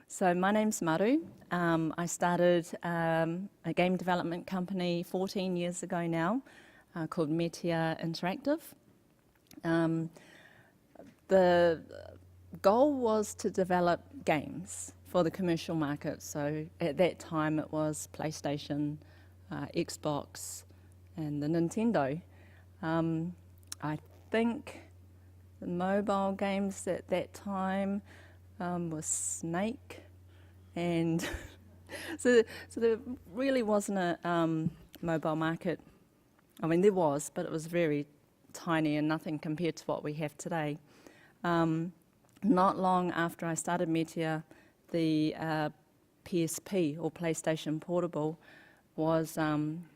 So my name's Maru. I started a game development company 14 years ago now called NZCER Interactive. The goal was to develop games for the commercial market. So at that time it was PlayStation, Xbox and the Nintendo. I think the mobile games at that time was Snake, and so there really wasn't a mobile market. I mean, there was, but it was very tiny and nothing compared to what we have today. Not long after I started NZCER, the PSP, or PlayStation Portable, was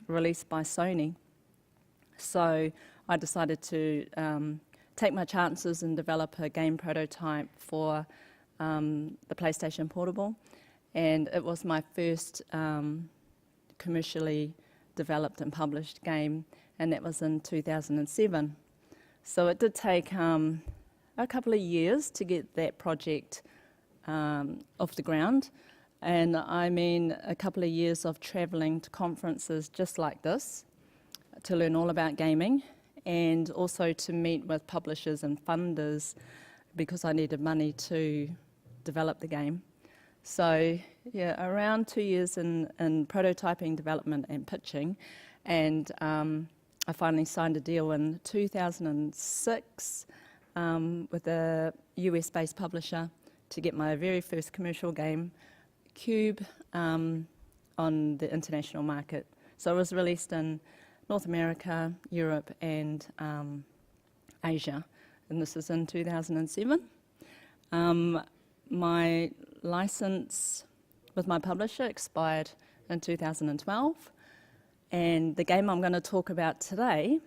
released by Sony. So I decided to take my chances and develop a game prototype for the PlayStation Portable, and it was my first commercially developed and published game, and that was in 2007. So it did take a couple of years to get that project off the ground, and I mean a couple of years of travelling to conferences just like this to learn all about gaming, and also to meet with publishers and funders because I needed money to develop the game. So yeah, around 2 years in prototyping, development and pitching, and I finally signed a deal in 2006 with a US-based publisher to get my very first commercial game, Cube, on the international market. So it was released in North America, Europe and Asia, and this is in 2007. My license with my publisher expired in 2012, and the game I'm going to talk about today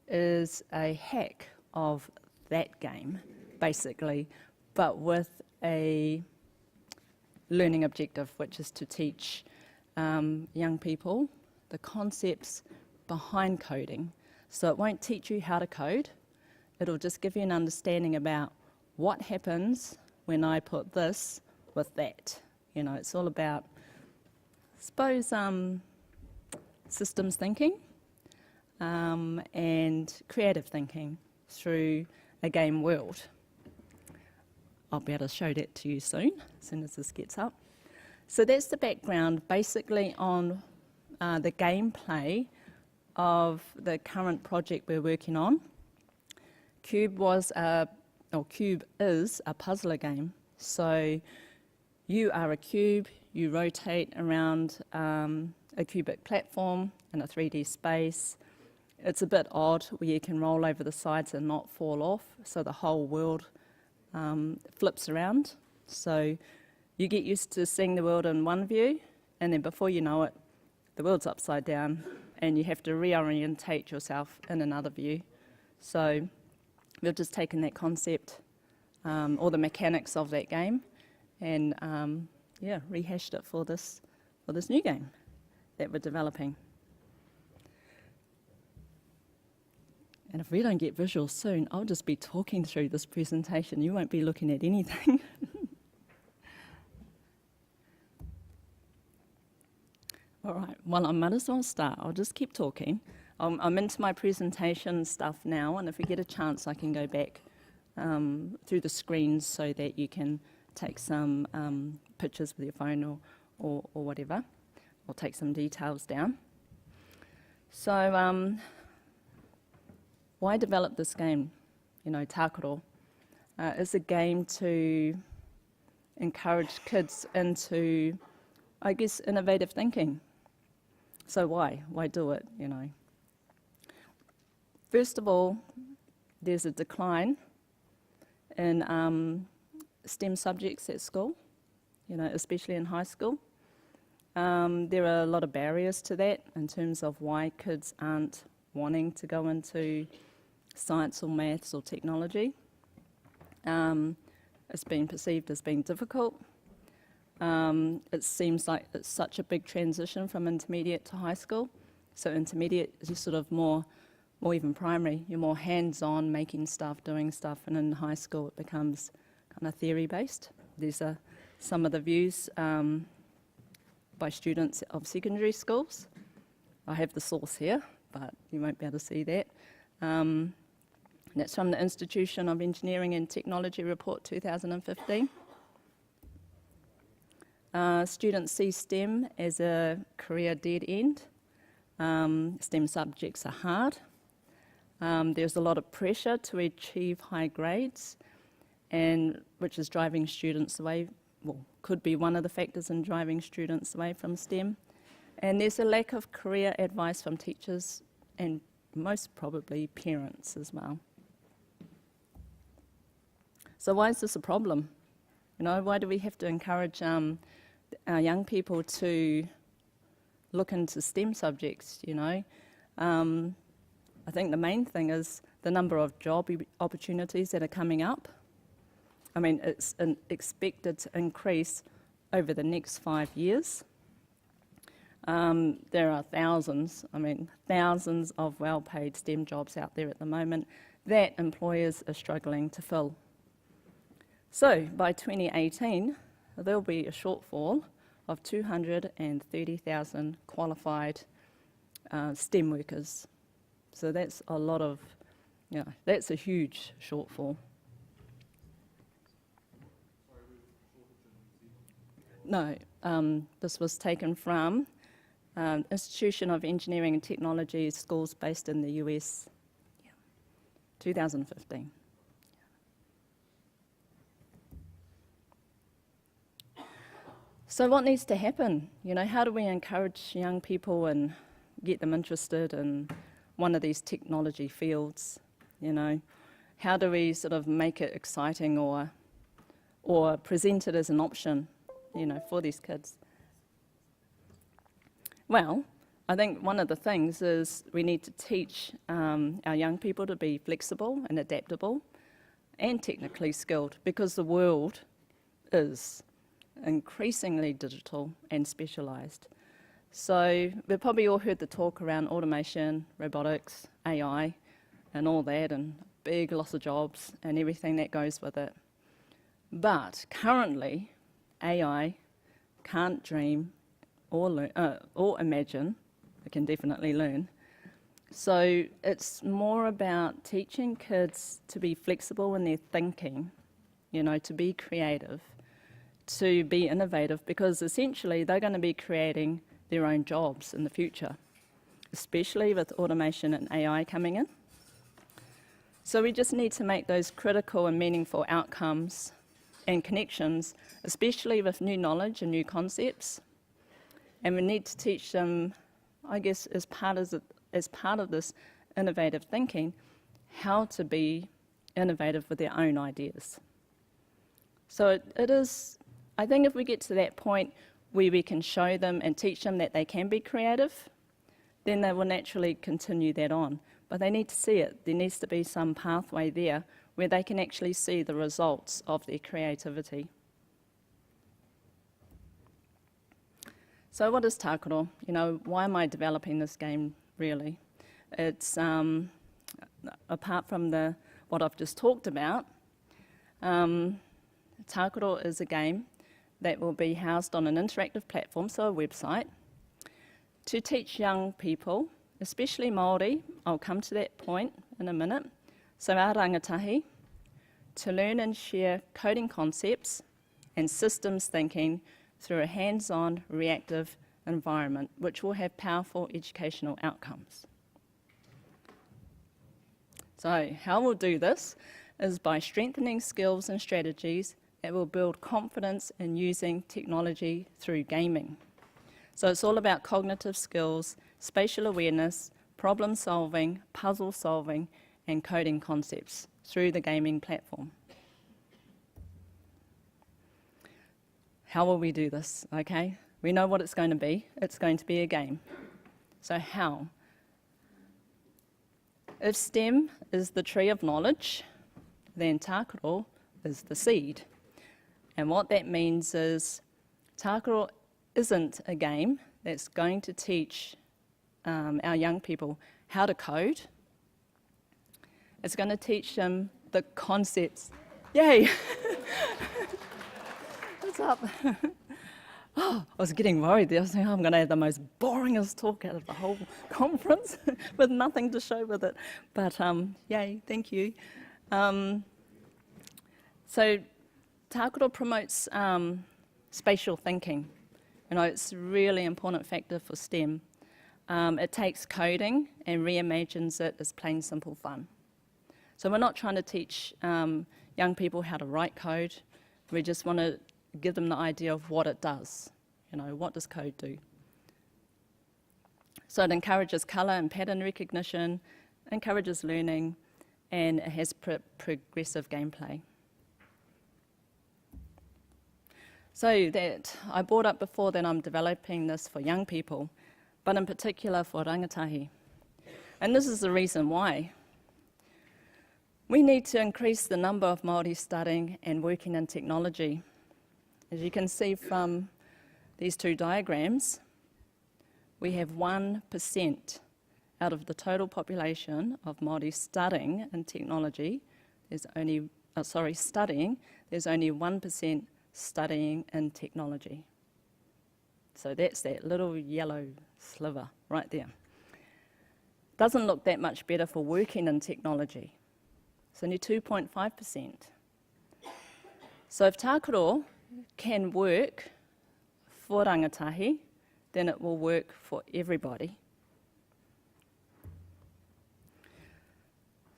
is a hack of that game, basically, but with a learning objective, which is to teach young people the concepts behind coding. So it won't teach you how to code, it'll just give you an understanding about what happens when I put this with that. You know, it's all about, I suppose, systems thinking and creative thinking through a game world. I'll be able to show that to you soon, as soon as this gets up. So that's the background basically on the gameplay of the current project we're working on. Cube is a puzzler game. So you are a cube, you rotate around a cubic platform in a 3D space. It's a bit odd where you can roll over the sides and not fall off, so the whole world flips around. So you get used to seeing the world in one view, and then before you know it, the world's upside down and you have to reorientate yourself in another view. So we've just taken that concept, or the mechanics of that game, and rehashed it for this new game that we're developing. And if we don't get visuals soon, I'll just be talking through this presentation. You won't be looking at anything. All right, well, I might as well start. I'll just keep talking. I'm into my presentation stuff now, and if we get a chance, I can go back through the screens so that you can take some pictures with your phone or whatever, or take some details down. So, why develop this game? You know, Takaro is a game to encourage kids into, I guess, innovative thinking. So why? Why do it, you know? First of all, there's a decline in STEM subjects at school, you know, especially in high school. There are a lot of barriers to that in terms of why kids aren't wanting to go into science or maths or technology. It's been perceived as being difficult. It seems like it's such a big transition from intermediate to high school. So intermediate is just sort of more even primary. You're more hands-on, making stuff, doing stuff, and in high school it becomes kind of theory-based. There's a some of the views by students of secondary schools. I have the source here, but you won't be able to see that. That's from the Institution of Engineering and Technology Report 2015. Students see STEM as a career dead end. STEM subjects are hard. There's a lot of pressure to achieve high grades, and which is driving students away, well, could be one of the factors in driving students away from STEM. And there's a lack of career advice from teachers and most probably parents as well. So why is this a problem? You know, why do we have to encourage our young people to look into STEM subjects, you know? I think the main thing is the number of job opportunities that are coming up. I mean, it's expected to increase over the next 5 years. There are thousands of well-paid STEM jobs out there at the moment that employers are struggling to fill. So by 2018, there'll be a shortfall of 230,000 qualified STEM workers. So that's a lot of, you know, that's a huge shortfall. No, this was taken from Institution of Engineering and Technology schools based in the US, 2015. So what needs to happen? You know, how do we encourage young people and get them interested in one of these technology fields? You know, how do we sort of make it exciting or present it as an option, you know, for these kids? Well, I think one of the things is we need to teach our young people to be flexible and adaptable and technically skilled, because the world is increasingly digital and specialised. So we've probably all heard the talk around automation, robotics, AI and all that, and big loss of jobs and everything that goes with it. But currently, AI can't dream or imagine. It can definitely learn. So it's more about teaching kids to be flexible in their thinking, you know, to be creative, to be innovative, because essentially they're going to be creating their own jobs in the future, especially with automation and AI coming in. So we just need to make those critical and meaningful outcomes and connections, especially with new knowledge and new concepts. And we need to teach them, I guess, as part of this innovative thinking, how to be innovative with their own ideas. So it is, I think if we get to that point where we can show them and teach them that they can be creative, then they will naturally continue that on. But they need to see it. There needs to be some pathway there where they can actually see the results of their creativity. So what is Takaro? You know, why am I developing this game, really? It's, apart from what I've just talked about, Takaro is a game that will be housed on an interactive platform, so a website, to teach young people, especially Māori, I'll come to that point in a minute, so our rangatahi, to learn and share coding concepts and systems thinking through a hands-on, reactive environment, which will have powerful educational outcomes. So how we'll do this is by strengthening skills and strategies that will build confidence in using technology through gaming. So it's all about cognitive skills, spatial awareness, problem solving, puzzle solving, and coding concepts through the gaming platform. How will we do this? Okay, we know what it's going to be. It's going to be a game. So how? If STEM is the tree of knowledge, then Takaro is the seed. And what that means is Takaro isn't a game that's going to teach our young people how to code. It's going to teach them the concepts. Yay! That's up? Oh, I was getting worried. I was thinking, I'm going to have the most boringest talk out of the whole conference with nothing to show with it. But yay, thank you. So Takaro promotes spatial thinking. You know, it's a really important factor for STEM. It takes coding and reimagines it as plain, simple fun. So we're not trying to teach young people how to write code. We just want to give them the idea of what it does. You know, what does code do? So it encourages colour and pattern recognition, encourages learning, and it has progressive gameplay. So that I brought up before that I'm developing this for young people, but in particular for rangatahi. And this is the reason why. We need to increase the number of Māori studying and working in technology. As you can see from these two diagrams, we have 1% out of the total population of Māori studying in technology. There's only, there's only 1% studying in technology. So that's that little yellow sliver right there. Doesn't look that much better for working in technology. It's only 2.5%. So if Takaro can work for rangatahi, then it will work for everybody.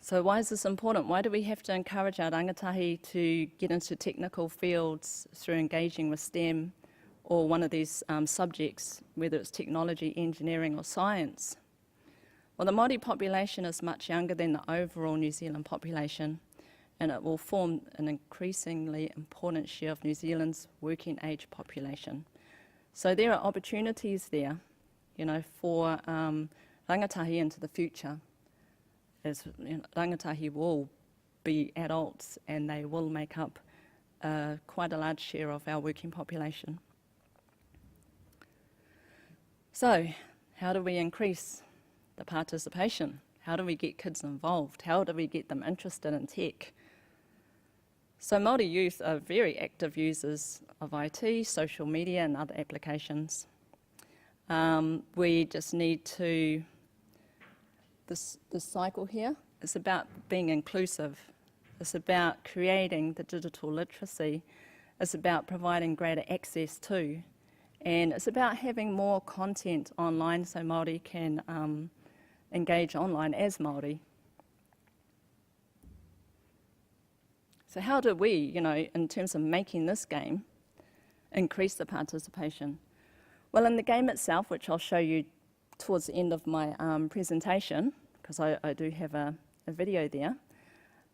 So why is this important? Why do we have to encourage our rangatahi to get into technical fields through engaging with STEM or one of these subjects, whether it's technology, engineering or science? Well, the Māori population is much younger than the overall New Zealand population, and it will form an increasingly important share of New Zealand's working age population. So there are opportunities there, you know, for rangatahi into the future. As you know, rangatahi will be adults and they will make up quite a large share of our working population. So, how do we increase the participation? How do we get kids involved? How do we get them interested in tech? So Māori youth are very active users of IT, social media and other applications. We just need to, this cycle here is about being inclusive. It's about creating the digital literacy. It's about providing greater access to. And it's about having more content online so Māori can engage online as Māori. So how do we, you know, in terms of making this game, increase the participation? Well, in the game itself, which I'll show you towards the end of my presentation, because I do have a video there.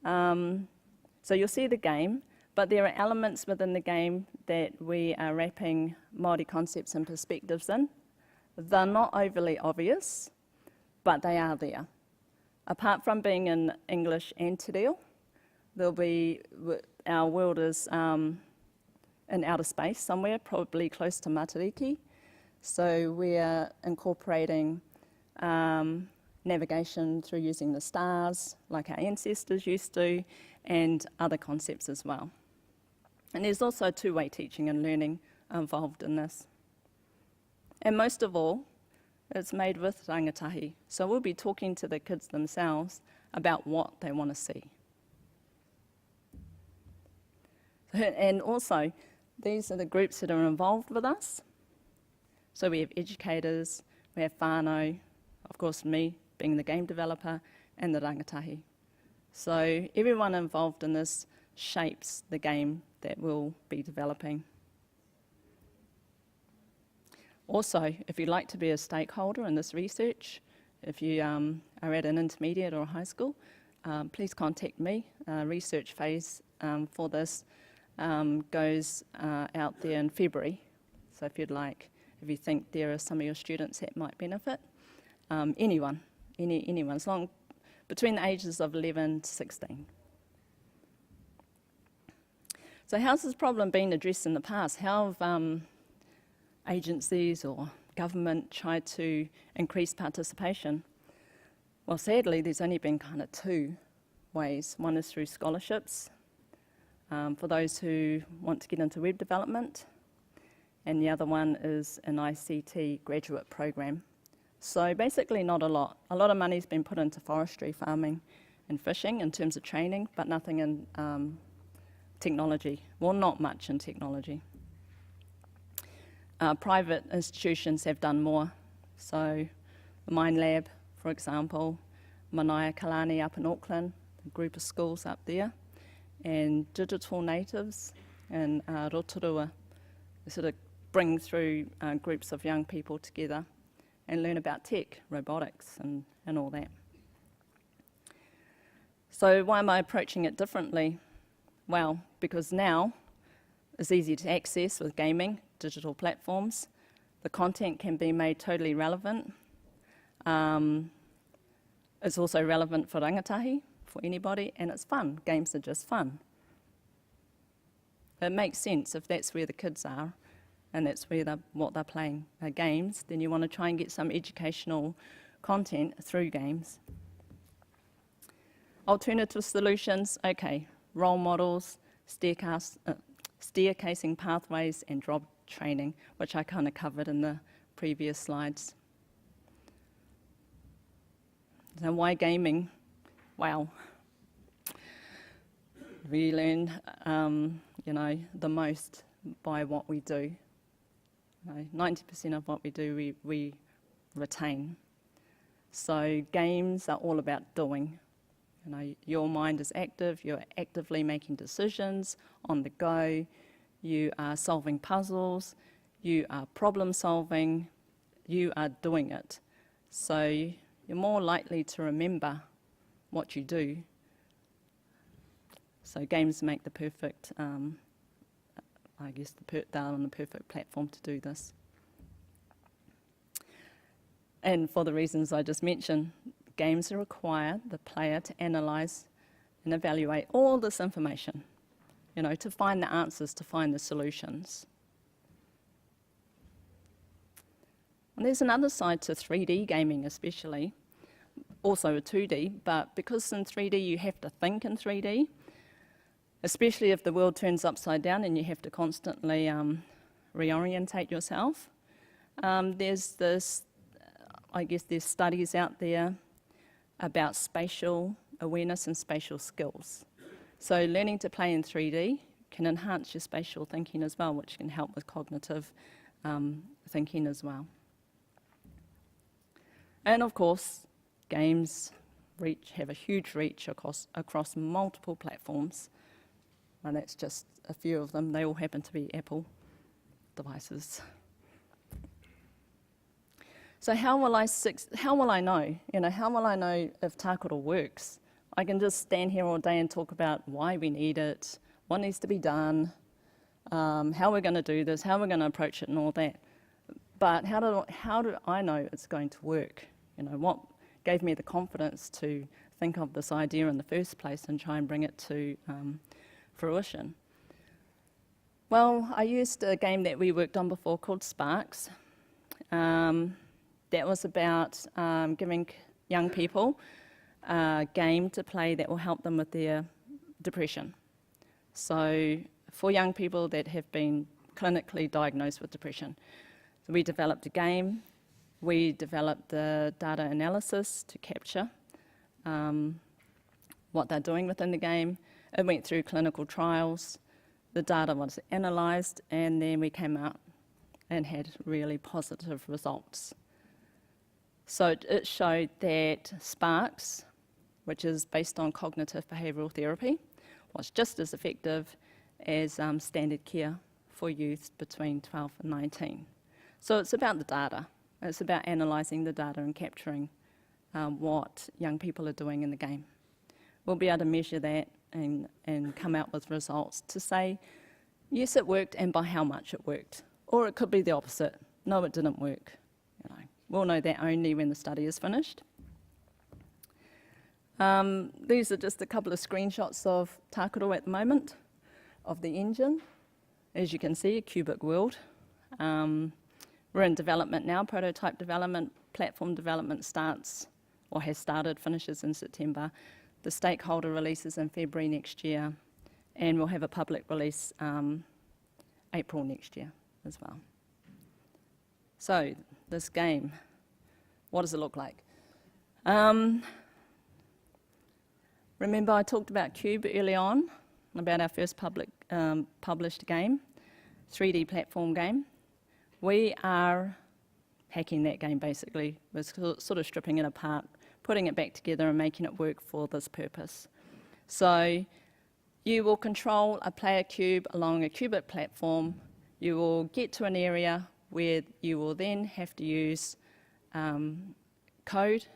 So you'll see the game, but there are elements within the game that we are wrapping Māori concepts and perspectives in. They're not overly obvious, but they are there. Apart from being in English and Te Reo, there'll be, our world is in outer space somewhere, probably close to Matariki. So we're incorporating navigation through using the stars, like our ancestors used to, and other concepts as well. And there's also two-way teaching and learning involved in this. And most of all, it's made with rangatahi. So we'll be talking to the kids themselves about what they want to see. And also, these are the groups that are involved with us. So we have educators, we have whānau, of course me being the game developer, and the rangatahi. So everyone involved in this shapes the game that we'll be developing. Also, if you'd like to be a stakeholder in this research, if you are at an intermediate or a high school, please contact me. Research phase for this goes out there in February. So if you'd like, if you think there are some of your students that might benefit, anyone, as long between the ages of 11 to 16. So how's this problem been addressed in the past? How have agencies or government tried to increase participation? Well, sadly, there's only been kind of two ways. One is through scholarships, for those who want to get into web development, and the other one is an ICT graduate program. So basically not a lot. A lot of money's been put into forestry, farming and fishing in terms of training, but nothing in technology. Well, not much in technology. Private institutions have done more. So the Mine Lab, for example, Manaia Kalani up in Auckland, a group of schools up there, and Digital Natives and Rotorua, sort of bring through groups of young people together and learn about tech, robotics and all that. So why am I approaching it differently? Well, because now it's easy to access with gaming, digital platforms. The content can be made totally relevant. It's also relevant for rangatahi, for anybody, and it's fun. Games are just fun. It makes sense if that's where the kids are and that's where what they're playing games, then you want to try and get some educational content through games. Alternative solutions, okay, role models, staircasing pathways and job training, which I kind of covered in the previous slides. So why gaming? Wow. We learn, the most by what we do. 90% of what we do, we retain. So games are all about doing. Your mind is active, you're actively making decisions on the go, you are solving puzzles, you are problem solving, you are doing it. So you're more likely to remember what you do. So games make the perfect, they're on the perfect platform to do this. And for the reasons I just mentioned, games require the player to analyse and evaluate all this information, to find the answers, to find the solutions. And there's another side to 3D gaming especially, also 2D, but because in 3D you have to think in 3D, especially if the world turns upside down and you have to constantly reorientate yourself. There's studies out there about spatial awareness and spatial skills. So learning to play in 3D can enhance your spatial thinking as well, which can help with cognitive thinking as well. And of course, games have a huge reach across multiple platforms. And that's just a few of them. They all happen to be Apple devices. So how will I know? How will I know if TAC Little works? I can just stand here all day and talk about why we need it, what needs to be done, how we're going to do this, how we're going to approach it and all that. But how do I know it's going to work? What gave me the confidence to think of this idea in the first place and try and bring it to fruition? Well, I used a game that we worked on before called Sparks. That was about giving young people a game to play that will help them with their depression. So for young people that have been clinically diagnosed with depression. So we developed a game, we developed the data analysis to capture what they're doing within the game. It went through clinical trials, the data was analysed, and then we came out and had really positive results. So it showed that Sparks, which is based on cognitive behavioural therapy, was just as effective as standard care for youth between 12 and 19. So it's about the data. It's about analysing the data and capturing what young people are doing in the game. We'll be able to measure that and come out with results to say, yes, it worked, and by how much it worked. Or it could be the opposite. No, it didn't work. We'll know that only when the study is finished. These are just a couple of screenshots of TAC Little at the moment, of the engine. As you can see, a cubic world. We're in development now, prototype development, platform development starts, or has started, finishes in September. The stakeholder releases in February next year, and we'll have a public release April next year as well. So, this game, what does it look like? Remember I talked about Cube early on, about our first published game, 3D platform game. We are hacking that game basically. We're sort of stripping it apart, putting it back together and making it work for this purpose. So you will control a player cube along a cubic platform. You will get to an area where you will then have to use code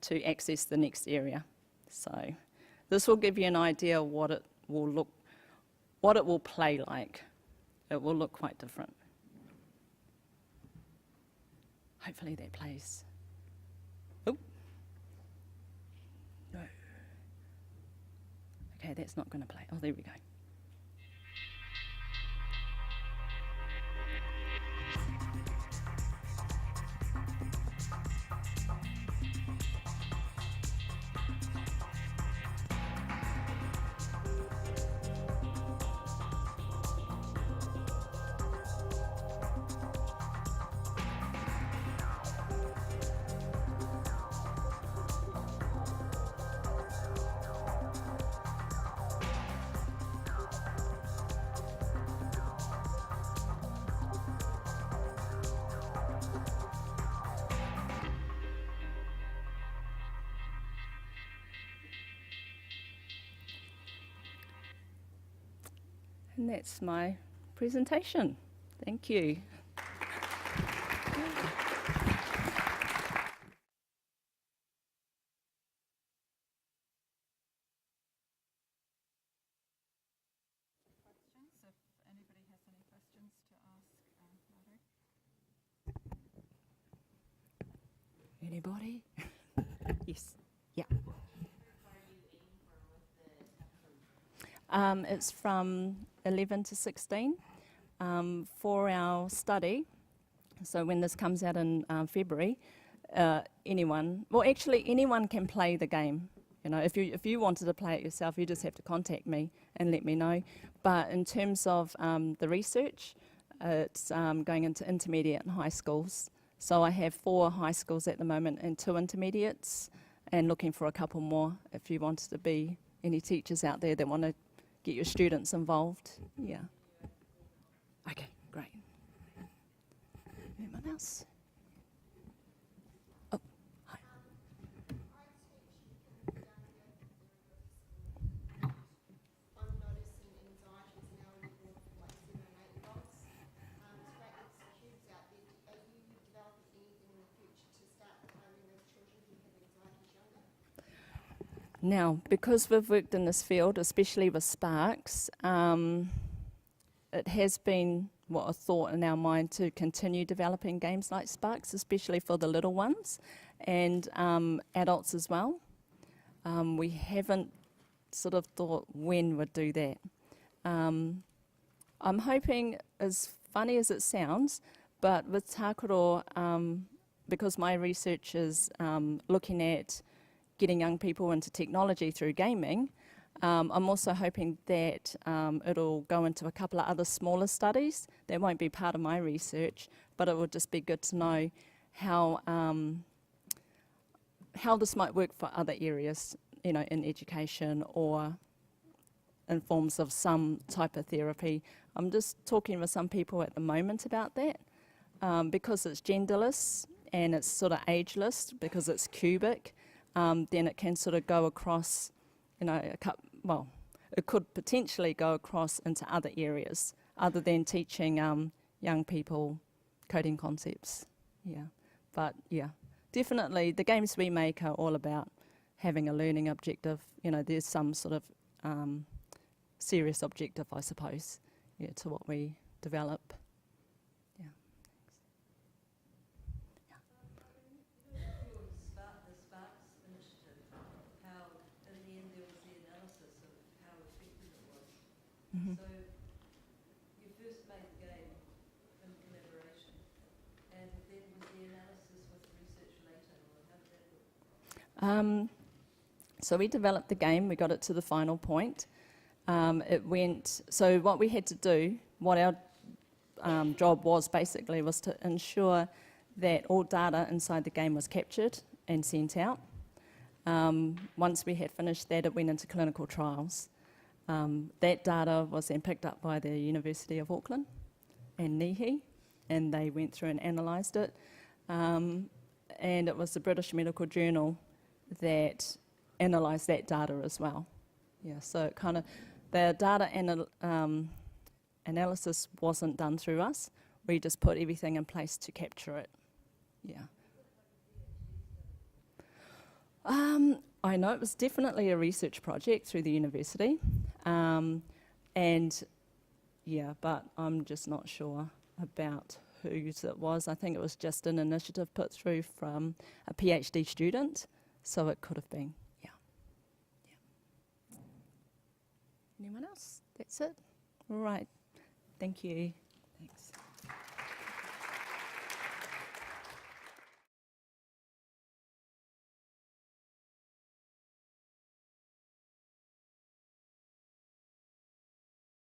to access the next area. So this will give you an idea of what it will play like. It will look quite different. Hopefully that plays. Oh. No. Okay, that's not going to play. Oh, there we go. And that's my presentation. Thank you. Questions, if anybody has any questions to ask Maru. Anybody? Yes. Yeah. It's from 11 to 16 for our study. So when this comes out in February, anyone can play the game. You know, if you wanted to play it yourself, you just have to contact me and let me know. But in terms of the research, it's going into intermediate and high schools. So I have 4 high schools at the moment and 2 intermediates, and looking for a couple more if you wanted to be any teachers out there that want to get your students involved. Yeah. Okay, great. Anyone else? Oh, hi. I'm noticing anxiety is now a level of like 7 and 8-year-olds. It's great with cubes out there. Are you developing anything in the future to start priming those children who have anxiety younger? Now, because we've worked in this field, especially with Sparks, it has been a thought in our mind to continue developing games like Sparks, especially for the little ones and adults as well. We haven't sort of thought when we'd do that. I'm hoping, as funny as it sounds, but with Takaro, because my research is looking at getting young people into technology through gaming, I'm also hoping that it'll go into a couple of other smaller studies that won't be part of my research, but it would just be good to know how this might work for other areas, you know, in education or in forms of some type of therapy. I'm just talking with some people at the moment about that, because it's genderless and it's sort of ageless, because it's cubic. Then it can sort of go across, you know, it could potentially go across into other areas other than teaching young people coding concepts. Yeah, but yeah, definitely the games we make are all about having a learning objective. You know, there's some sort of serious objective, I suppose, yeah, to what we develop. Mm-hmm. So you first made the game in collaboration, and then was the analysis with research later, or how did that work? So we developed the game, we got it to the final point. So what we had to do, what our job was basically, was to ensure that all data inside the game was captured and sent out. Once we had finished that, it went into clinical trials. That data was then picked up by the University of Auckland and NIHI, and they went through and analysed it. And it was the British Medical Journal that analysed that data as well. Yeah, so it kind of, the data analysis wasn't done through us. We just put everything in place to capture it. Yeah. I know it was definitely a research project through the university, and yeah, but I'm just not sure about whose it was. I think it was just an initiative put through from a PhD student, so it could have been, yeah. Anyone else? That's it? All right, thank you.